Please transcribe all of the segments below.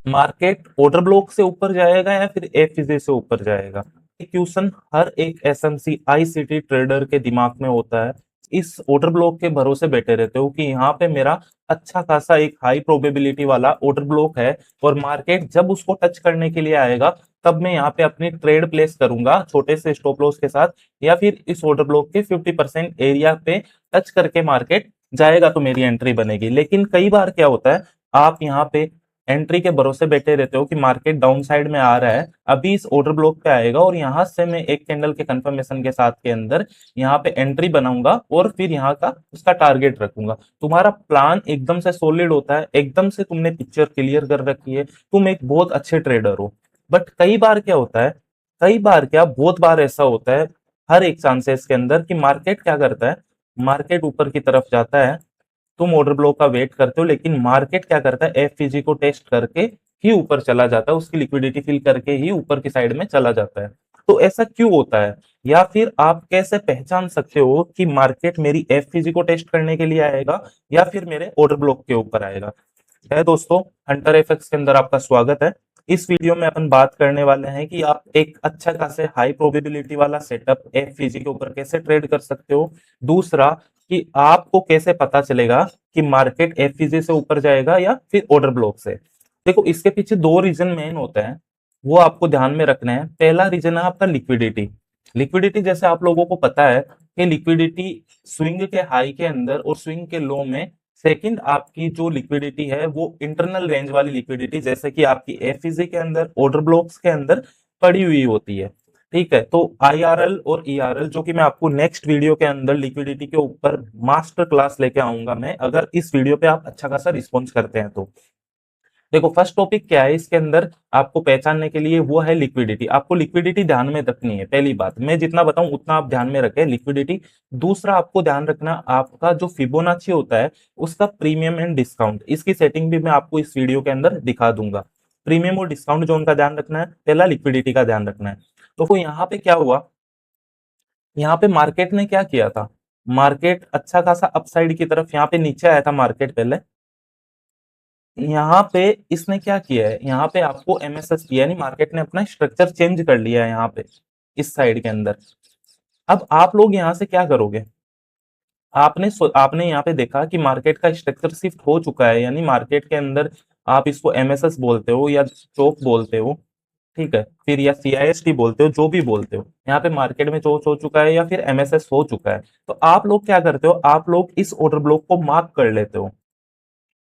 Market order block से ऊपर जाएगा या फिर एफईजी से ऊपर जाएगा? ये क्वेश्चन हर एक एसएमसी आईसीटी ट्रेडर के दिमाग में होता है। इस ऑर्डर ब्लॉक के भरोसे बैठे रहते हो कि यहाँ पे मेरा अच्छा खासा एक हाई प्रोबेबिलिटी वाला ऑर्डर ब्लॉक है, और मार्केट जब उसको टच करने के लिए आएगा तब मैं यहाँ पे अपनी ट्रेड प्लेस करूंगा छोटे से स्टॉप लॉस के साथ, या फिर इस ऑर्डर ब्लॉक के 50% एरिया पे टच करके मार्केट जाएगा तो मेरी एंट्री बनेगी। लेकिन कई बार क्या होता है, आप यहाँ पे एंट्री के भरोसे बैठे रहते हो कि मार्केट डाउन साइड में आ रहा है, अभी इस ऑर्डर ब्लॉक पे आएगा और यहां से मैं एक कैंडल के कंफर्मेशन के साथ के अंदर यहाँ पे एंट्री बनाऊंगा और फिर यहाँ का उसका टारगेट रखूंगा। तुम्हारा प्लान एकदम से सॉलिड होता है, एकदम से तुमने पिक्चर क्लियर कर रखी है, तुम एक बहुत अच्छे ट्रेडर हो। बट कई बार क्या होता है, कई बार क्या बहुत बार ऐसा होता है हर एक चांसेस के अंदर कि मार्केट क्या करता है, मार्केट ऊपर की तरफ जाता है, तुम ऑर्डर ब्लॉक का वेट करते हो, लेकिन मार्केट क्या करता है, एफपीजी को टेस्ट करके ही ऊपर चला जाता है, उसकी लिक्विडिटी फिल करके ही ऊपर की साइड में चला जाता है। तो ऐसा क्यों होता है, या फिर आप कैसे पहचान सकते हो कि मार्केट मेरी एफपीजी को टेस्ट करने के लिए आएगा या फिर मेरे ऑर्डर ब्लॉक के ऊपर आएगा? है दोस्तों, हंटर एफएक्स के अंदर आपका स्वागत है। इस वीडियो में अपन बात करने वाले हैं कि आप एक अच्छा खासे हाई प्रोबेबिलिटी वाला सेटअप एफपीजी के ऊपर कैसे ट्रेड कर सकते हो। दूसरा, कि आपको कैसे पता चलेगा कि मार्केट एफईजी से ऊपर जाएगा या फिर ऑर्डर ब्लॉक से। देखो, इसके पीछे दो रीजन मेन होते हैं, वो आपको ध्यान में रखना है। पहला रीजन है आपका लिक्विडिटी। लिक्विडिटी जैसे आप लोगों को पता है कि लिक्विडिटी स्विंग के हाई के अंदर और स्विंग के लो में सेकंड आपकी जो लिक्विडिटी है वो इंटरनल रेंज वाली लिक्विडिटी, जैसे कि आपकी एफईजी के अंदर, ऑर्डर ब्लॉक्स के अंदर पड़ी हुई होती है। ठीक है, तो आईआरएल और ईआरएल, जो कि मैं आपको नेक्स्ट वीडियो के अंदर लिक्विडिटी के ऊपर मास्टर क्लास लेके आऊंगा मैं, अगर इस वीडियो पे आप अच्छा खासा रिस्पॉन्स करते हैं तो। देखो, फर्स्ट टॉपिक क्या है इसके अंदर आपको पहचानने के लिए, वो है लिक्विडिटी। आपको लिक्विडिटी ध्यान में रखनी है, पहली बात। मैं जितना बताऊं उतना आप ध्यान में रखें, लिक्विडिटी। दूसरा, आपको ध्यान रखना आपका जो फिबोनाची होता है उसका प्रीमियम एंड डिस्काउंट, इसकी सेटिंग भी मैं आपको इस वीडियो के अंदर दिखा दूंगा। प्रीमियम और डिस्काउंट जोन का ध्यान रखना है, पहला लिक्विडिटी का ध्यान रखना है। तो यहाँ पे क्या हुआ, यहाँ पे मार्केट ने क्या किया था, मार्केट अच्छा खासा अपसाइड की तरफ यहाँ पे नीचे आया था मार्केट पहले। यहाँ पे इसने क्या किया है, यहाँ पे आपको एमएसएस किया, यानी मार्केट ने अपना स्ट्रक्चर चेंज कर लिया है यहाँ पे इस साइड के अंदर। अब आप लोग यहाँ से क्या करोगे, आपने यहाँ पे देखा कि मार्केट का स्ट्रक्चर शिफ्ट हो चुका है, यानी मार्केट के अंदर आप इसको एमएसएस बोलते हो या चोक बोलते हो, ठीक है, फिर या सीआईएसटी बोलते हो, जो भी बोलते हो, यहाँ पे मार्केट में चोच हो चुका है या फिर एमएसएस हो चुका है। तो आप लोग क्या करते हो, आप लोग इस ऑर्डर ब्लॉक को मार्क कर लेते हो,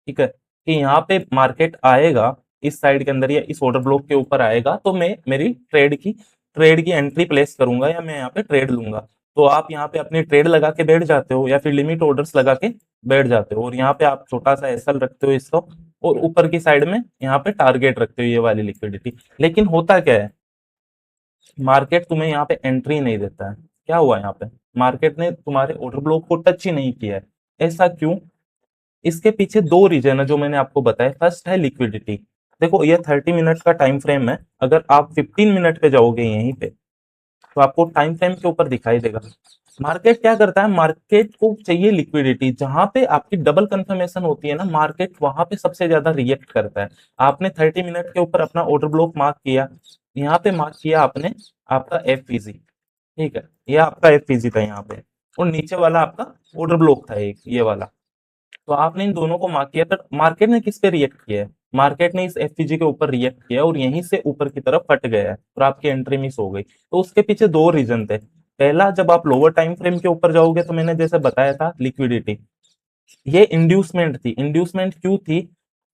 ठीक है, कि यहाँ पे मार्केट आएगा इस साइड के अंदर या इस ऑर्डर ब्लॉक के ऊपर आएगा तो मैं मेरी ट्रेड की एंट्री प्लेस करूंगा या मैं यहाँ पे ट्रेड लूंगा। तो आप यहाँ पे अपनी ट्रेड लगा के बैठ जाते हो या फिर लिमिट ऑर्डर्स लगा के बैठ जाते हो, और यहाँ पे आप छोटा सा एसएल रखते हो इसको, और ऊपर की साइड में यहाँ पे टारगेट रखते हो, ये वाली लिक्विडिटी। लेकिन होता क्या है, मार्केट तुम्हें यहाँ पे एंट्री नहीं देता है। क्या हुआ यहाँ पे, मार्केट ने तुम्हारे ऑर्डर ब्लॉक को टच ही नहीं किया है। ऐसा क्यों? इसके पीछे दो रीजन है जो मैंने आपको बताया। फर्स्ट है लिक्विडिटी। देखो, ये 30 मिनट का टाइम फ्रेम है, अगर आप 15 मिनट पे जाओगे यहीं पे तो आपको टाइम फ्रेम के ऊपर दिखाई देगा। मार्केट क्या करता है, मार्केट को चाहिए लिक्विडिटी, जहां पे आपकी डबल कंफर्मेशन होती है ना, मार्केट वहां पे सबसे ज्यादा रिएक्ट करता है। आपने 30 मिनट के ऊपर अपना ऑर्डर ब्लॉक मार्क किया, यहाँ पे मार्क किया आपने आपका एफपीजी, ठीक है, ये आपका एफपीजी था यहाँ पे, और नीचे वाला आपका ऑर्डर ब्लॉक था एक ये वाला। तो आपने इन दोनों को मार्क किया, तो मार्केट ने किस पे रिएक्ट किया है, मार्केट ने इस एफपीजी के ऊपर रिएक्ट किया और यहीं से ऊपर की तरफ फट गया है और आपकी एंट्री मिस हो गई। तो उसके पीछे दो रीजन थे। पहला, जब आप लोअर टाइम फ्रेम के ऊपर जाओगे तो मैंने जैसे बताया था लिक्विडिटी, ये इंड्यूसमेंट थी। इंड्यूसमेंट क्यों थी,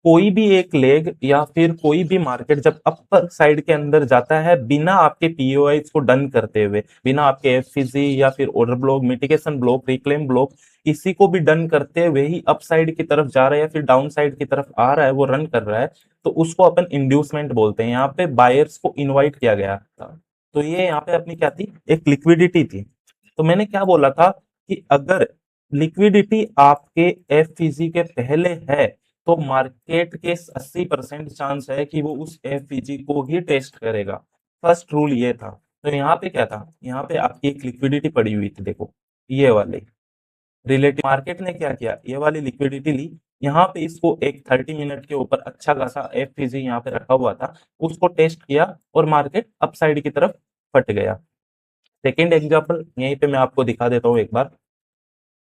कोई भी एक लेग या फिर कोई भी मार्केट जब अपर साइड के अंदर जाता है बिना आपके पीओआई को डन करते हुए, बिना आपके एफसीजी या फिर order block, mitigation block, reclaim block, किसी को भी डन करते हुए ही अप साइड की तरफ जा रहा है या फिर डाउन साइड की तरफ आ रहा है, वो रन कर रहा है, तो उसको अपन इंड्यूसमेंट बोलते हैं। यहाँ पे बायर्स को इन्वाइट किया गया था, तो ये यहाँ पे अपनी क्या थी, एक लिक्विडिटी थी। तो मैंने क्या बोला था कि अगर लिक्विडिटी आपके एफईजी के पहले है तो मार्केट के 80% चांस है कि वो उस एफईजी को ही टेस्ट करेगा। फर्स्ट रूल ये था। तो यहाँ पे क्या था, यहाँ पे आपकी एक लिक्विडिटी पड़ी हुई थी, देखो ये वाली। रिलेटिव मार्केट ने क्या किया, ये वाली लिक्विडिटी ली यहाँ पे इसको एक 30 मिनट के ऊपर अच्छा खासा एफपीजी यहाँ पे रखा हुआ था, उसको टेस्ट किया और मार्केट अपसाइड की तरफ फट गया। सेकेंड एग्जाम्पल यहीं पे मैं आपको दिखा देता हूँ एक बार।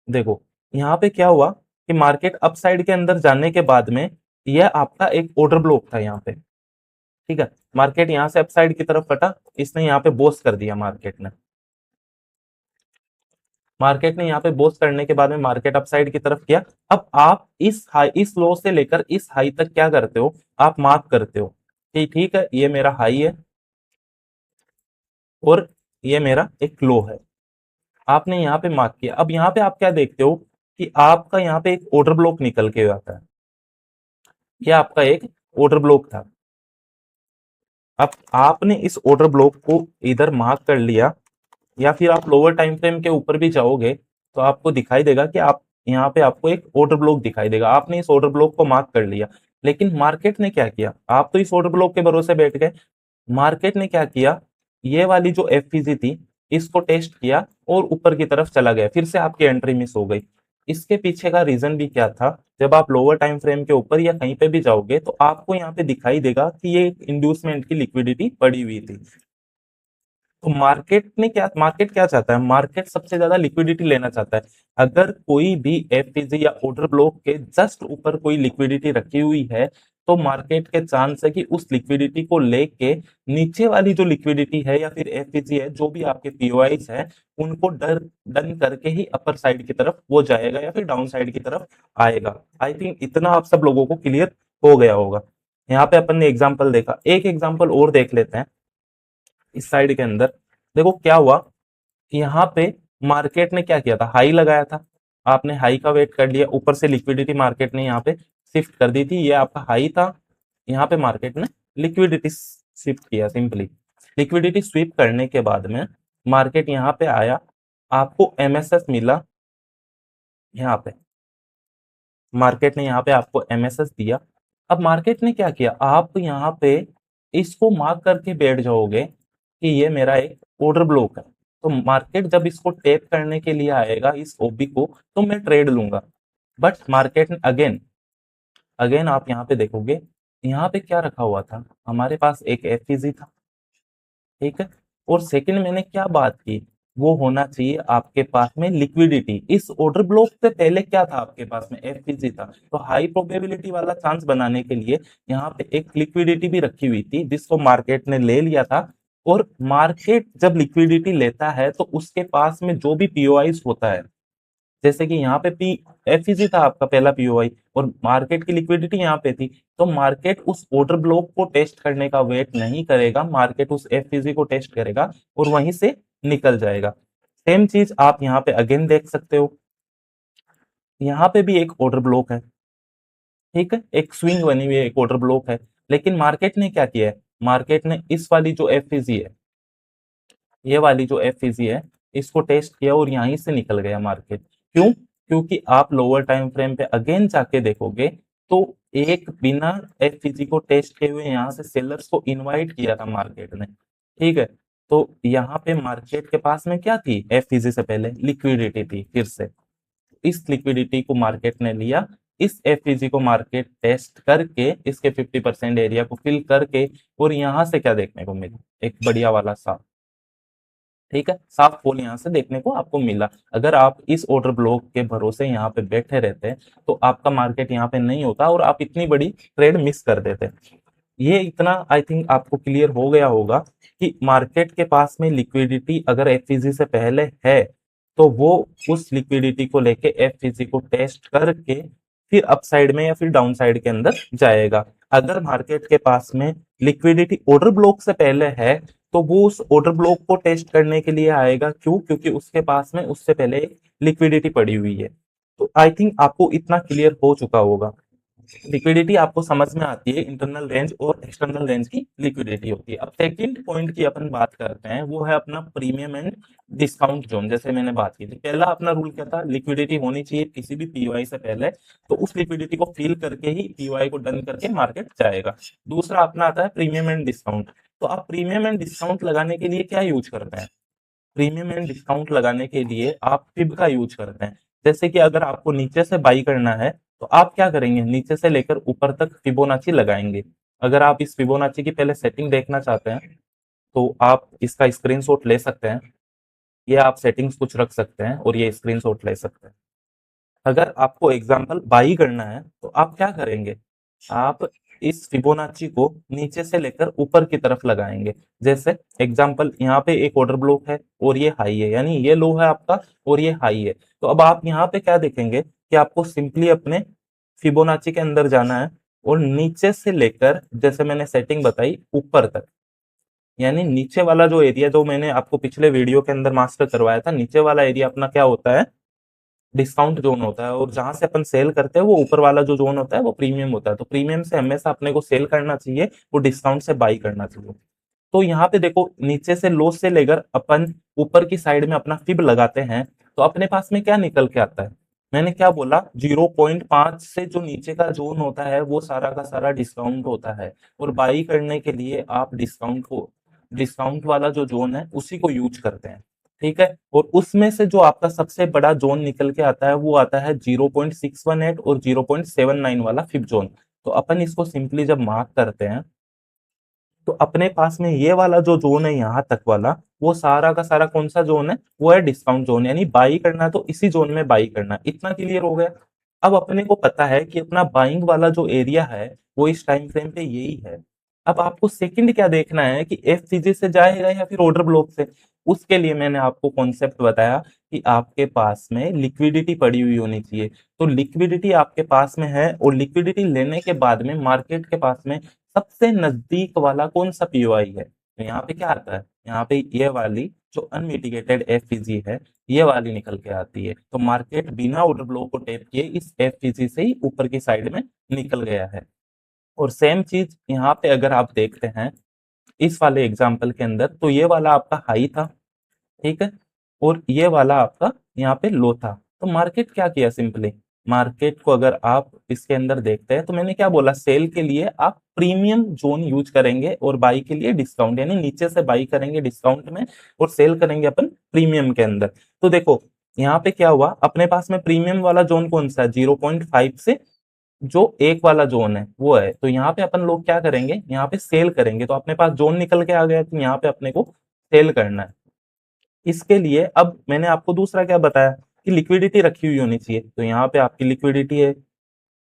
देखो यहाँ पे क्या हुआ कि मार्केट अपसाइड के अंदर जाने के बाद में यह आपका एक ऑर्डर ब्लॉक था यहाँ पे, ठीक है। मार्केट यहाँ से अपसाइड की तरफ फटा, इसने यहाँ पे बोस कर दिया मार्केट ने यहाँ पे बोस करने के बाद में मार्केट अपसाइड की तरफ किया। अब आप इस लो से लेकर इस हाई तक क्या करते हो, आप मार्क करते हो कि ठीक है ये मेरा हाई है और ये मेरा एक लो है। आपने यहाँ पे मार्क किया। अब यहाँ पे आप क्या देखते हो कि आपका यहाँ पे एक ऑर्डर ब्लॉक निकल के आता है। ये आपका एक ऑर्डर ब्लॉक था। अब आपने इस ऑर्डर ब्लॉक को इधर मार्क कर लिया या फिर आप लोअर टाइम फ्रेम के ऊपर भी जाओगे तो आपको दिखाई देगा कि आप यहाँ पे आपको एक ऑर्डर ब्लॉक दिखाई देगा। आपने इस ऑर्डर ब्लॉक को मार्क कर लिया, लेकिन मार्केट ने क्या किया, आप तो इस ऑर्डर ब्लॉक के भरोसे बैठ गए। मार्केट ने क्या किया, ये वाली जो एफपीजी थी इसको टेस्ट किया और ऊपर की तरफ चला गया, फिर से आपकी एंट्री मिस हो गई। इसके पीछे का रीजन भी क्या था, जब आप लोअर टाइम फ्रेम के ऊपर या कहीं पे भी जाओगे तो आपको यहाँ पे दिखाई देगा कि ये इंड्यूसमेंट की लिक्विडिटी पड़ी हुई थी। तो मार्केट क्या चाहता है, मार्केट सबसे ज्यादा लिक्विडिटी लेना चाहता है। अगर कोई भी एफपीजी या ऑर्डर ब्लॉक के जस्ट ऊपर कोई लिक्विडिटी रखी हुई है तो मार्केट के चांस है कि उस लिक्विडिटी को लेके नीचे वाली जो लिक्विडिटी है या फिर एफपीजी है, जो भी आपके पीओआईस है, उनको डन करके ही अपर साइड की तरफ वो जाएगा या फिर डाउन साइड की तरफ आएगा। आई थिंक इतना आप सब लोगों को क्लियर हो गया होगा। यहाँ पे अपन ने एग्जाम्पल देखा, एक एग्जाम्पल और देख लेते हैं। इस साइड के अंदर देखो क्या हुआ, यहाँ पे मार्केट ने क्या किया था, हाई लगाया था। आपने हाई का वेट कर लिया, ऊपर से लिक्विडिटी मार्केट ने यहाँ पे शिफ्ट कर दी थी। ये आपका हाई था, यहाँ पे मार्केट ने लिक्विडिटी शिफ्ट किया। सिंपली लिक्विडिटी स्वीप करने के बाद में मार्केट यहाँ पे आया, आपको एमएसएस मिला। यहाँ पे मार्केट ने यहाँ पे आपको एमएसएस दिया। अब मार्केट ने क्या किया, आप यहाँ पे इसको मार्क करके बैठ जाओगे कि ये मेरा एक ऑर्डर ब्लॉक है। तो मार्केट जब इसको टेप करने के लिए आएगा इस ओबी को, तो मैं ट्रेड लूंगा। बट मार्केट अगेन अगेन आप यहाँ पे देखोगे, यहाँ पे क्या रखा हुआ था, हमारे पास एक एफईजी था, ठीक है। और सेकंड मैंने क्या बात की, वो होना चाहिए आपके पास में लिक्विडिटी। इस ऑर्डर ब्लॉक से पहले क्या था आपके पास में, एफपीजी था। तो हाई प्रोबेबिलिटी वाला चांस बनाने के लिए यहाँ पे एक लिक्विडिटी भी रखी हुई थी जिसको मार्केट ने ले लिया था। और मार्केट जब लिक्विडिटी लेता है तो उसके पास में जो भी पीओआईस होता है, जैसे कि यहाँ पे पी एफईजी था आपका पहला पीओआई और मार्केट की लिक्विडिटी यहाँ पे थी, तो मार्केट उस ऑर्डर ब्लॉक को टेस्ट करने का वेट नहीं करेगा, मार्केट उस एफईजी को टेस्ट करेगा और वहीं से निकल जाएगा। सेम चीज आप यहाँ पे अगेन देख सकते हो, यहाँ पे भी एक ऑर्डर ब्लॉक है, ठीक है, एक स्विंग बनी हुई है, एक ऑर्डर ब्लॉक है। लेकिन मार्केट ने क्या किया है, मार्केट ने इस वाली जो एफईजी है, ये वाली जो एफईजी है, इसको टेस्ट किया और यहीं से निकल गया मार्केट। क्यों, क्योंकि आप लोअर टाइम फ्रेम पे अगेन जाके देखोगे तो एक बिना एफईजी को टेस्ट किए हुए यहाँ से सेलर्स को इनवाइट किया था मार्केट ने, ठीक है। तो यहाँ पे मार्केट के पास में क्या थी, एफईजी से पहले लिक्विडिटी थी। फिर से इस लिक्विडिटी को मार्केट ने लिया, इस एफईजी को मार्केट टेस्ट करके इसके 50% एरिया को फिल करके, और यहाँ से क्या देखने को मिला, एक बढ़िया वाला सा, ठीक है, साफ पोल यहाँ से देखने को आपको मिला। अगर आप इस ऑर्डर ब्लॉक के भरोसे यहाँ पे बैठे रहते तो आपका मार्केट यहाँ पे नहीं होता और आप इतनी बड़ी ट्रेड मिस कर देते। ये इतना आई थिंक आपको क्लियर हो गया होगा कि मार्केट के पास में लिक्विडिटी अगर एफईजी से पहले है तो वो उस लिक्विडिटी को लेके एफईजी को टेस्ट करके फिर अपसाइड में या फिर डाउन साइड के अंदर जाएगा। अगर मार्केट के पास में लिक्विडिटी ऑर्डर ब्लॉक से पहले है तो वो उस ऑर्डर ब्लॉक को टेस्ट करने के लिए आएगा। क्यों, क्योंकि उसके पास में उससे पहले लिक्विडिटी पड़ी हुई है। तो आई थिंक आपको इतना क्लियर हो चुका होगा। लिक्विडिटी आपको समझ में आती है, इंटरनल रेंज और एक्सटर्नल रेंज की लिक्विडिटी होती है। अब सेकंड पॉइंट की अपन बात करते हैं, वो है अपना प्रीमियम एंड डिस्काउंट जोन। जैसे मैंने बात की थी, पहला अपना रूल क्या था, लिक्विडिटी होनी चाहिए किसी भी पीओआई से पहले, तो उस लिक्विडिटी को फिल करके ही पीओआई को डन करके मार्केट जाएगा। दूसरा अपना आता है प्रीमियम एंड डिस्काउंट। तो आप प्रीमियम एंड डिस्काउंट लगाने के लिए क्या यूज करते हैं, प्रीमियम एंड डिस्काउंट लगाने के लिए आप फिब का यूज करते हैं। जैसे कि अगर आपको नीचे से बाई करना है तो आप क्या करेंगे, नीचे से लेकर ऊपर तक फिबोनाची लगाएंगे। अगर आप इस फिबोनाची की पहले सेटिंग देखना चाहते हैं तो आप इसका स्क्रीनशॉट ले सकते हैं, ये आप सेटिंग्स कुछ रख सकते हैं और ये स्क्रीनशॉट ले सकते हैं। अगर आपको एग्जाम्पल बाई करना है तो आप क्या करेंगे, आप इस फिबोनाची को नीचे से लेकर ऊपर की तरफ लगाएंगे। जैसे एग्जाम्पल यहाँ पे एक ऑर्डर ब्लॉक है और ये हाई है, यानी ये लो है आपका और ये हाई है। तो अब आप यहाँ पे क्या देखेंगे कि आपको सिंपली अपने फिबोनाची के अंदर जाना है और नीचे से लेकर, जैसे मैंने सेटिंग बताई, ऊपर तक, यानी नीचे वाला जो एरिया जो मैंने आपको पिछले वीडियो के अंदर मास्टर करवाया था, नीचे वाला एरिया अपना क्या होता है, डिस्काउंट जोन होता है। और जहां से अपन सेल करते हैं वो ऊपर वाला जो जोन होता है वो प्रीमियम होता है। तो प्रीमियम से हमेशा अपने को सेल करना चाहिए, वो डिस्काउंट से बाई करना चाहिए। तो यहाँ पे देखो, नीचे से लो से लेकर अपन ऊपर की साइड में अपना फिब लगाते हैं तो अपने पास में क्या निकल के आता है, मैंने क्या बोला, 0.5 से जो नीचे का जोन होता है वो सारा का सारा डिस्काउंट होता है। और बाई करने के लिए आप डिस्काउंट वाला जो जोन है उसी को यूज करते हैं। ठीक है, और उसमें से जो आपका सबसे बड़ा जोन निकल के आता है वो आता है 0.618 और 0.79 वाला फिब जोन। तो अपन इसको सिंपली जब मार्क करते हैं तो अपने पास में ये वाला जो जोन है यहाँ तक वाला, वो सारा का सारा कौन सा जोन है, वो है डिस्काउंट जोन। यानी बाई करना है तो इसी जोन में बाई करना है। इतना क्लियर हो गया। अब अपने को पता है कि अपना बाइंग वाला जो एरिया है वो इस टाइम फ्रेम पे यही है। अब आपको सेकंड क्या देखना है कि एफ से जाएगा या फिर ऑर्डर ब्लॉक से। उसके लिए मैंने आपको कॉन्सेप्ट बताया कि आपके पास में लिक्विडिटी पड़ी हुई होनी चाहिए। तो लिक्विडिटी आपके पास में है और लिक्विडिटी लेने के बाद में मार्केट के पास में सबसे नजदीक वाला कौन सा पीओआई है, तो यहाँ पे क्या आता है, यहाँ पे ये वाली जो अनमिटिगेटेड एफईजी है ये वाली निकल के आती है। तो मार्केट बिना ऑर्डर ब्लॉक को टैप किए इस एफईजी से ही ऊपर की साइड में निकल गया है। और सेम चीज यहाँ पे अगर आप देखते हैं इस वाले एग्जाम्पल के अंदर, तो ये वाला आपका हाई था, ठीक है, और ये वाला आपका यहाँ पे लो था। तो मार्केट क्या किया, सिंपली मार्केट को अगर आप इसके अंदर देखते हैं तो मैंने क्या बोला, सेल के लिए आप प्रीमियम जोन यूज करेंगे और बाई के लिए डिस्काउंट, यानी नीचे से बाई करेंगे डिस्काउंट में और सेल करेंगे अपन प्रीमियम के अंदर। तो देखो यहाँ पे क्या हुआ, अपने पास में प्रीमियम वाला जोन कौन सा है, 0.5 से जो एक वाला जोन है वो है। तो यहाँ पे अपन लोग क्या करेंगे, यहाँ पे सेल करेंगे। तो अपने पास जोन निकल के आ गया कि यहाँ पे अपने को सेल करना है। इसके लिए अब मैंने आपको दूसरा क्या बताया कि लिक्विडिटी रखी हुई होनी चाहिए। तो यहाँ पे आपकी लिक्विडिटी है,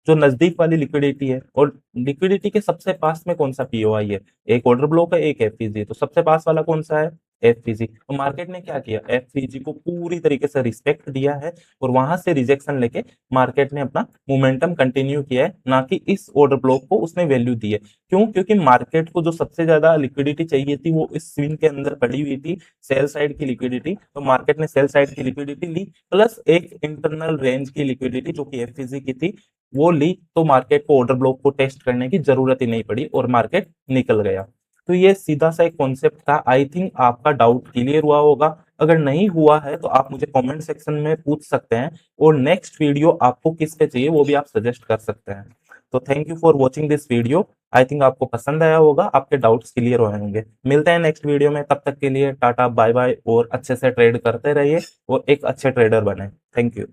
जो नजदीक वाली लिक्विडिटी है। और लिक्विडिटी के सबसे पास में कौन सा पीओआई है, एक ऑर्डर ब्लॉक है एक एफईजी, तो सबसे पास वाला कौन सा है, एफईजी। तो मार्केट ने क्या किया, एफईजी को पूरी तरीके से रिस्पेक्ट दिया है और वहां से रिजेक्शन लेके मार्केट ने अपना मोमेंटम कंटिन्यू किया है, ना कि इस ऑर्डर ब्लॉक को उसने वैल्यू दी है। क्यों, क्योंकि मार्केट को जो सबसे ज्यादा लिक्विडिटी चाहिए थी वो इस स्विंग के अंदर पड़ी हुई थी, सेल साइड की लिक्विडिटी। तो मार्केट ने सेल साइड की लिक्विडिटी ली प्लस एक इंटरनल रेंज की लिक्विडिटी जो कि एफईजी की थी वो ली। तो मार्केट को ऑर्डर ब्लॉक को टेस्ट करने की जरूरत ही नहीं पड़ी और मार्केट निकल गया। तो ये सीधा सा एक कॉन्सेप्ट था। आई थिंक आपका डाउट क्लियर हुआ होगा। अगर नहीं हुआ है तो आप मुझे कमेंट सेक्शन में पूछ सकते हैं और नेक्स्ट वीडियो आपको किस पे चाहिए वो भी आप सजेस्ट कर सकते हैं। तो thank you for watching this video. I think आपको पसंद आया होगा, आपके डाउट्स क्लियर हो होंगे। मिलते हैं नेक्स्ट वीडियो में, तब तक के लिए टाटा बाय बाय और अच्छे से ट्रेड करते रहिए और एक अच्छे ट्रेडर बने। Thank you.